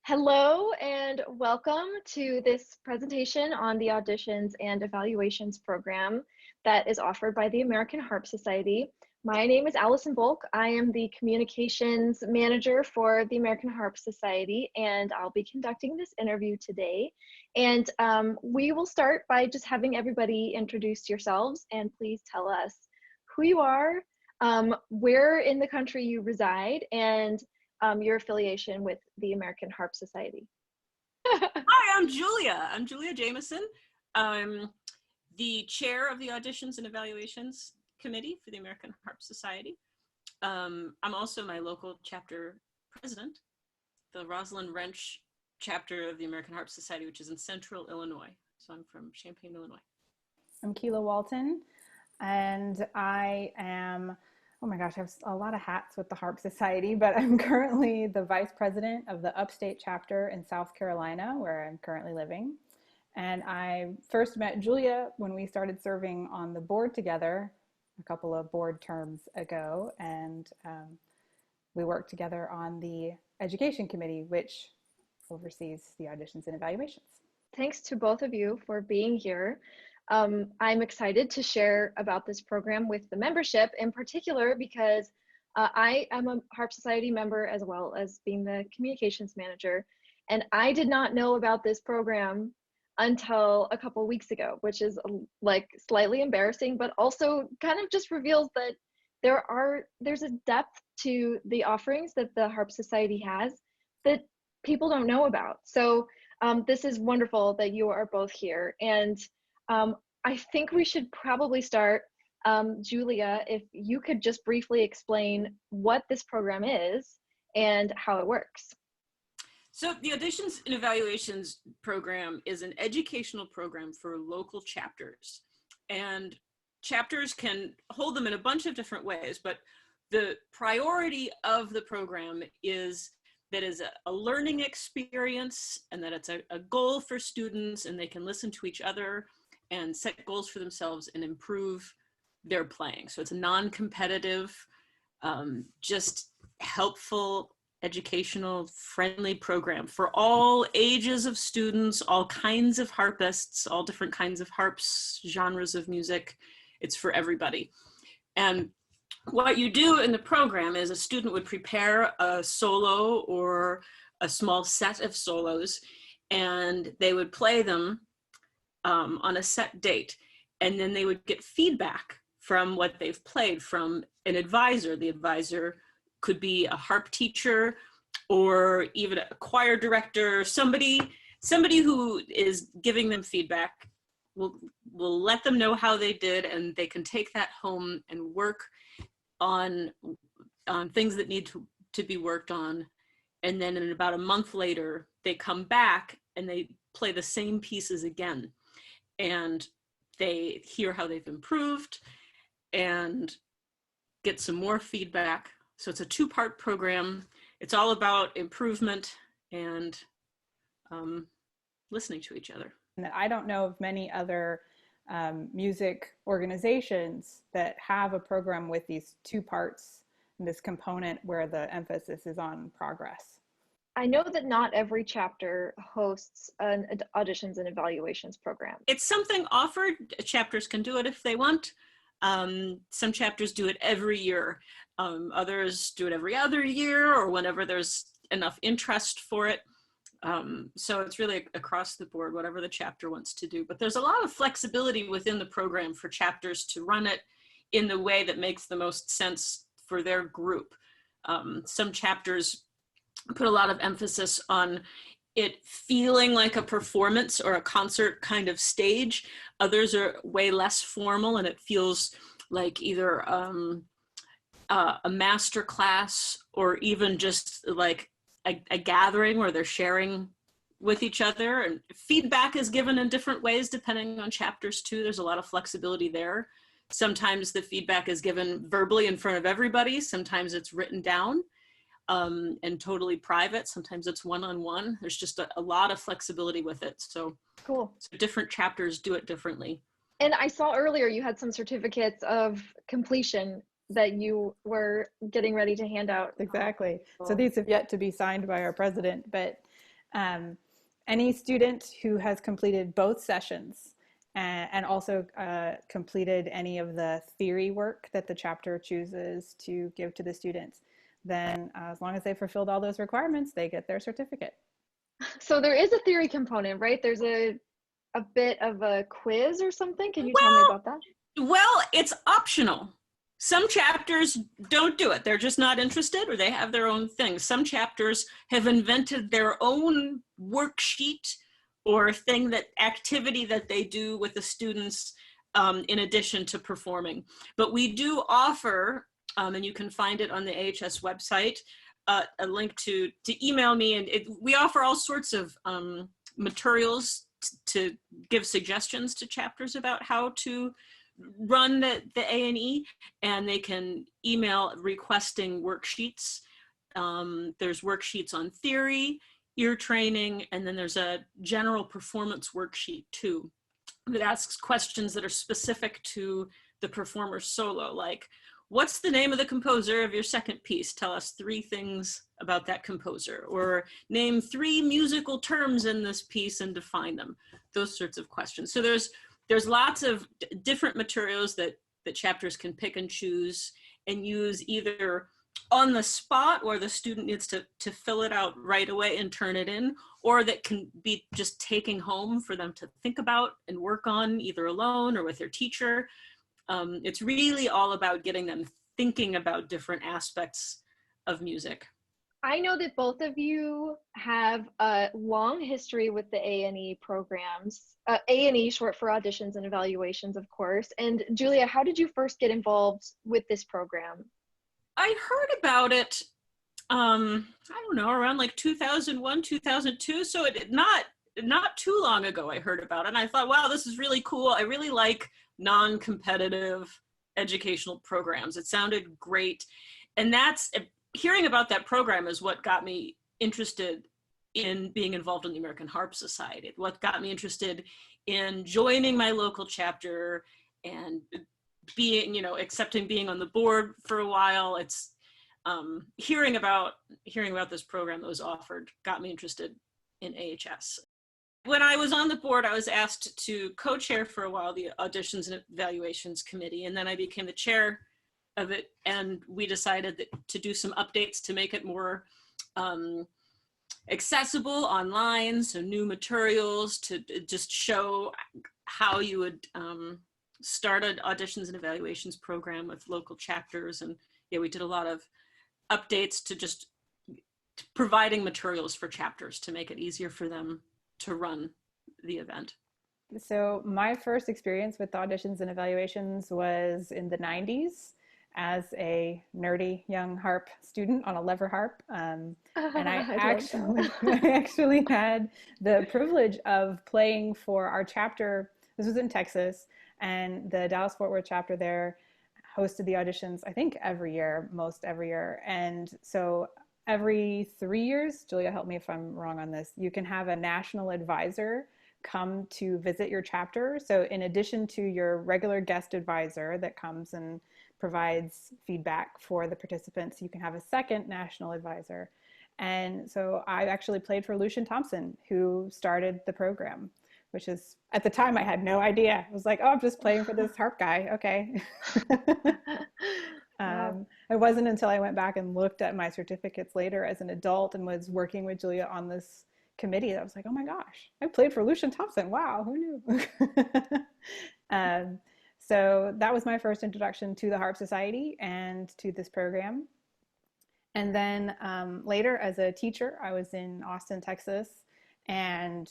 Hello and welcome to this presentation on the Auditions and Evaluations program that is offered by the American Harp Society. My name is Allison Volk. I am the communications manager for the American Harp Society, and I'll be conducting this interview today. And we will start by just having everybody introduce yourselves, and please tell us who you are, where in the country you reside, and your affiliation with the American Harp Society. Hi, I'm Julia. I'm Julia Jamieson. I'm the chair of the Auditions and Evaluations Committee for the American Harp Society. I'm also my local chapter president, the Rosalind Wrench chapter of the American Harp Society, which is in central Illinois. So I'm from Champaign, Illinois. I'm Kela Walton, and I am, oh my gosh, I have a lot of hats with the Harp Society, but I'm currently the vice president of the Upstate Chapter in South Carolina, where I'm currently living. And I first met Julia when we started serving on the board together a couple of board terms ago, and we worked together on the education committee, which oversees the auditions and evaluations. Thanks to both of you for being here. I'm excited to share about this program with the membership, in particular because I am a Harp Society member as well as being the communications manager, and I did not know about this program until a couple of weeks ago, which is like slightly embarrassing, but also kind of just reveals that there's a depth to the offerings that the Harp Society has that people don't know about. So this is wonderful that you are both here. And I think we should probably start, Julia, if you could just briefly explain what this program is and how it works. So the Auditions and Evaluations program is an educational program for local chapters. And chapters can hold them in a bunch of different ways, but the priority of the program is that is a learning experience, and that it's a goal for students, and they can listen to each other and set goals for themselves and improve their playing. So it's a non-competitive, just helpful, educational, friendly program for all ages of students, all kinds of harpists, all different kinds of harps, genres of music. It's for everybody. And what you do in the program is a student would prepare a solo or a small set of solos, and they would play them on a set date. And then they would get feedback from what they've played from an advisor. The advisor could be a harp teacher or even a choir director, somebody who is giving them feedback. Will let them know how they did, and they can take that home and work on things that need to be worked on. And then in about a month later, they come back and they play the same pieces again. And they hear how they've improved and get some more feedback. So it's a two-part program. It's all about improvement and listening to each other. I don't know of many other music organizations that have a program with these two parts and this component where the emphasis is on progress. I know that not every chapter hosts an auditions and evaluations program. It's something offered. Chapters can do it if they want. Some chapters do it every year. Others do it every other year or whenever there's enough interest for it. So it's really across the board, whatever the chapter wants to do. But there's a lot of flexibility within the program for chapters to run it in the way that makes the most sense for their group. Some chapters put a lot of emphasis on it feeling like a performance or a concert kind of stage. Others are way less formal, and it feels like either a master class or even just like a gathering where they're sharing with each other. And feedback is given in different ways depending on chapters too. There's a lot of flexibility there. Sometimes the feedback is given verbally in front of everybody. Sometimes it's written down and totally private. Sometimes it's one-on-one. There's just a lot of flexibility with it. So cool. So different chapters do it differently. And I saw earlier you had some certificates of completion that you were getting ready to hand out. Exactly. So these have yet to be signed by our president, but Any student who has completed both sessions and also completed any of the theory work that the chapter chooses to give to the students, then as long as they fulfilled all those requirements, they get their certificate. So there is a theory component, right? There's a bit of a quiz or something. Can you tell me about that? Well, it's optional. Some chapters don't do it. They're just not interested, or they have their own thing. Some chapters have invented their own worksheet or activity that they do with the students in addition to performing. But we do offer, and you can find it on the AHS website, a link to email me, and we offer all sorts of materials to give suggestions to chapters about how to run the A&E, and they can email requesting worksheets. There's worksheets on theory, ear training, and then there's a general performance worksheet too that asks questions that are specific to the performer's solo, like, what's the name of the composer of your second piece? Tell us 3 things about that composer, or name 3 musical terms in this piece and define them. Those sorts of questions. So there's lots of different materials that chapters can pick and choose and use either on the spot, or the student needs to fill it out right away and turn it in, or that can be just taking home for them to think about and work on either alone or with their teacher. It's really all about getting them thinking about different aspects of music. I know that both of you have a long history with the A&E programs. A&E, short for Auditions and Evaluations, of course. And Julia, how did you first get involved with this program? I heard about it, I don't know, around like 2001, 2002. So not too long ago I heard about it. And I thought, wow, this is really cool. I really like non-competitive educational programs. It sounded great. And hearing about that program is what got me interested in being involved in the American Harp Society. What got me interested in joining my local chapter and being, accepting being on the board for a while. It's hearing about this program that was offered got me interested in AHS. When I was on the board, I was asked to co-chair for a while the Auditions and Evaluations Committee, and then I became the chair of it, and we decided to do some updates to make it more accessible online, so new materials to just show how you would start an Auditions and Evaluations program with local chapters. And yeah, we did a lot of updates to just providing materials for chapters to make it easier for them to run the event. So my first experience with Auditions and Evaluations was in the 90s as a nerdy young harp student on a lever harp. And I actually had the privilege of playing for our chapter. This was in Texas, and the Dallas-Fort Worth chapter there hosted the auditions, I think most every year. And so every 3 years, Julia, help me if I'm wrong on this, you can have a national advisor come to visit your chapter. So in addition to your regular guest advisor that comes and provides feedback for the participants, you can have a second national advisor. And so I actually played for Lucian Thompson, who started the program, which is, at the time I had no idea. I was like, oh, I'm just playing for this harp guy. Okay. Wow. It wasn't until I went back and looked at my certificates later as an adult and was working with Julia on this committee that I was like, oh my gosh, I played for Lucian Thompson. Wow, who knew? So that was my first introduction to the Harp Society and to this program. And then later as a teacher, I was in Austin, Texas, and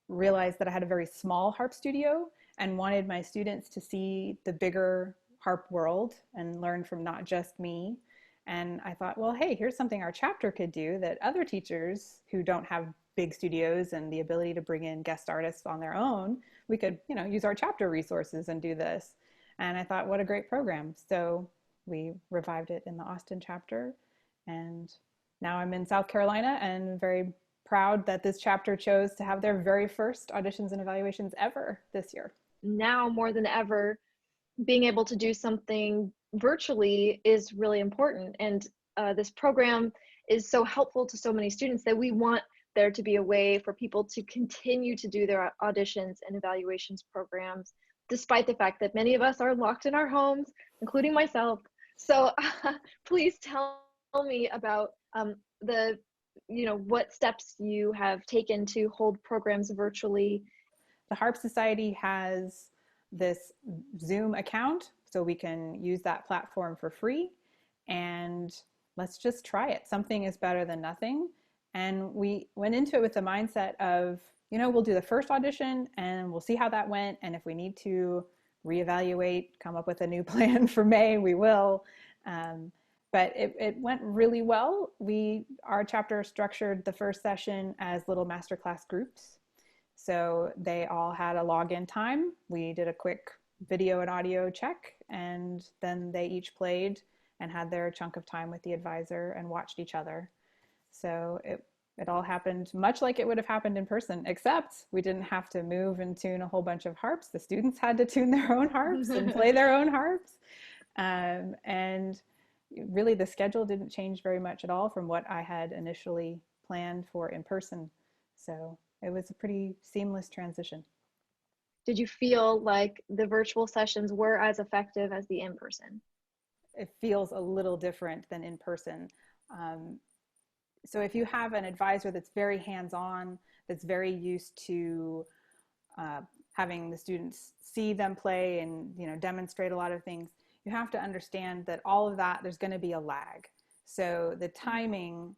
realized that I had a very small harp studio and wanted my students to see the bigger harp world and learn from not just me. And I thought, well, hey, here's something our chapter could do that other teachers who don't have big studios and the ability to bring in guest artists on their own, we could, use our chapter resources and do this. And I thought, what a great program. So we revived it in the Austin chapter. And now I'm in South Carolina and very proud that this chapter chose to have their very first Auditions and Evaluations ever this year. Now more than ever, being able to do something virtually is really important. And this program is so helpful to so many students that we want there to be a way for people to continue to do their auditions and evaluations programs, despite the fact that many of us are locked in our homes, including myself. So please tell me about what steps you have taken to hold programs virtually. The Harp Society has this Zoom account, so we can use that platform for free, and let's just try it. Something is better than nothing. And we went into it with the mindset of, we'll do the first audition and we'll see how that went. And if we need to reevaluate, come up with a new plan for May, we will. But it went really well. Our chapter structured the first session as little masterclass groups. So they all had a login time. We did a quick video and audio check, and then they each played and had their chunk of time with the advisor and watched each other. So it all happened much like it would have happened in person, except we didn't have to move and tune a whole bunch of harps. The students had to tune their own harps and play their own harps. And really the schedule didn't change very much at all from what I had initially planned for in person. So it was a pretty seamless transition. Did you feel like the virtual sessions were as effective as the in-person? It feels a little different than in person. So if you have an advisor that's very hands-on, that's very used to having the students see them play and demonstrate a lot of things, you have to understand that all of that, there's going to be a lag. So the timing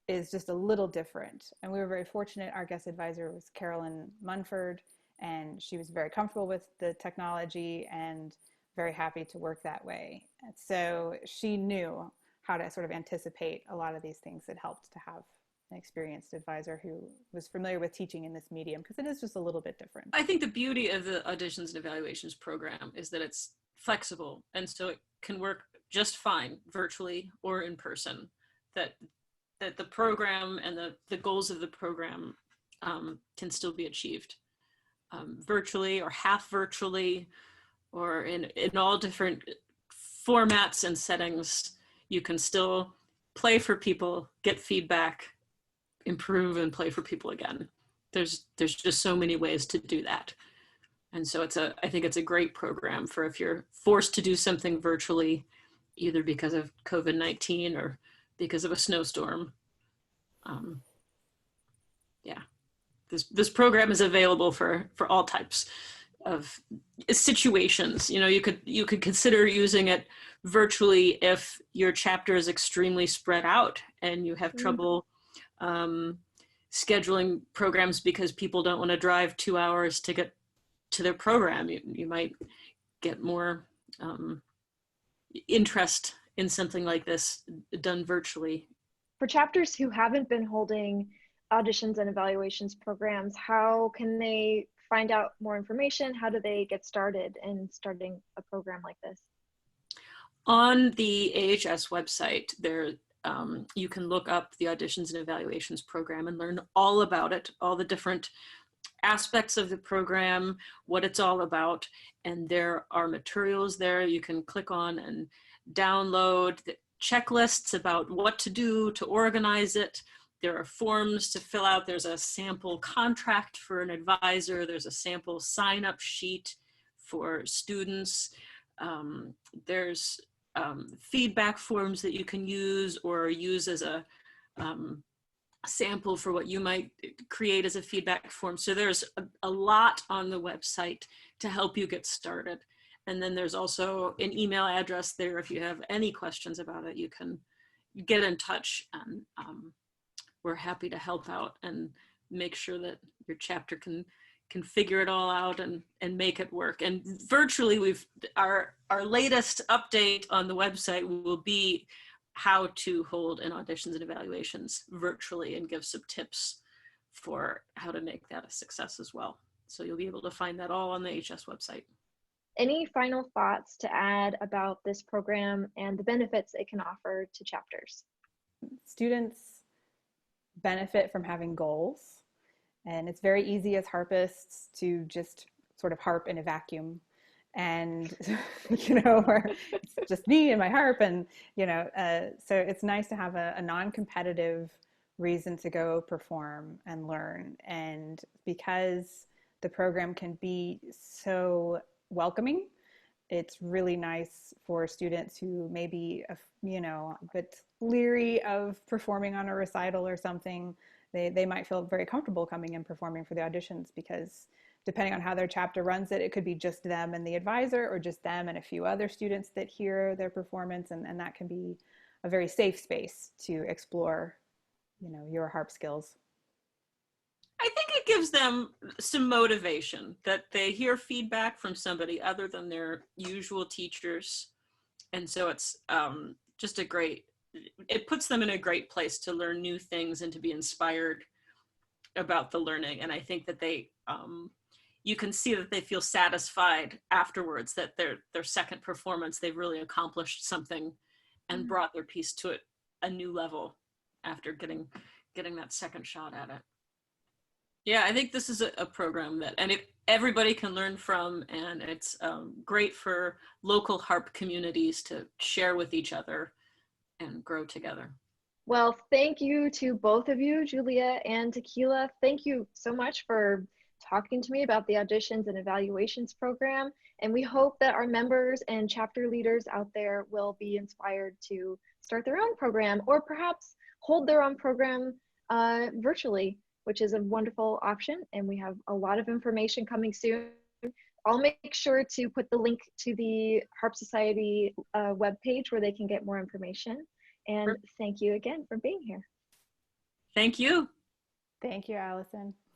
is just a little different. And we were very fortunate. Our guest advisor was Carolyn Munford, and she was very comfortable with the technology and very happy to work that way. And so she knew how to sort of anticipate a lot of these things. It helped to have an experienced advisor who was familiar with teaching in this medium, because it is just a little bit different. I think the beauty of the Auditions and Evaluations program is that it's flexible, and so it can work just fine virtually or in person. That the program and the goals of the program can still be achieved virtually or half virtually, or in all different formats and settings. You can still play for people, get feedback, improve, and play for people again. There's just so many ways to do that. And so I think it's a great program for if you're forced to do something virtually, either because of COVID-19 or because of a snowstorm. This program is available for all types of situations. You could consider using it virtually if your chapter is extremely spread out and you have trouble scheduling programs because people don't want to drive 2 hours to get to their program. You might get more interest in something like this done virtually. For chapters who haven't been holding auditions and evaluations programs, how can they find out more information? How do they get started in starting a program like this? On the AHS website, there you can look up the Auditions and Evaluations program and learn all about it, all the different aspects of the program, what it's all about. And there are materials there you can click on and download, the checklists about what to do to organize it. There are forms to fill out. There's a sample contract for an advisor. There's a sample sign-up sheet for students. There's feedback forms that you can use or use as a sample for what you might create as a feedback form. So there's a lot on the website to help you get started. And then there's also an email address there. If you have any questions about it, you can get in touch, and we're happy to help out and make sure that your chapter can figure it all out and make it work. And virtually, our latest update on the website will be how to hold an auditions and evaluations virtually, and give some tips for how to make that a success as well. So you'll be able to find that all on the HS website. Any final thoughts to add about this program and the benefits it can offer to chapters? Students benefit from having goals, and it's very easy as harpists to just sort of harp in a vacuum, and where it's just me and my harp, and so it's nice to have a non-competitive reason to go perform and learn. And because the program can be so welcoming, it's really nice for students who may be, a bit leery of performing on a recital or something. They might feel very comfortable coming and performing for the auditions, because depending on how their chapter runs it, it could be just them and the advisor, or just them and a few other students that hear their performance. And that can be a very safe space to explore, your harp skills. I think it gives them some motivation that they hear feedback from somebody other than their usual teachers. And so it's just it puts them in a great place to learn new things and to be inspired about the learning. And I think that you can see that they feel satisfied afterwards, that their second performance, they've really accomplished something and brought their piece to a new level after getting that second shot at it. Yeah, I think this is a program and everybody can learn from, and it's great for local harp communities to share with each other and grow together. Well, thank you to both of you, Julia and Kela. Thank you so much for talking to me about the Auditions and Evaluations program. And we hope that our members and chapter leaders out there will be inspired to start their own program, or perhaps hold their own program virtually, which is a wonderful option. And we have a lot of information coming soon. I'll make sure to put the link to the Harp Society webpage where they can get more information. And thank you again for being here. Thank you. Thank you, Allison.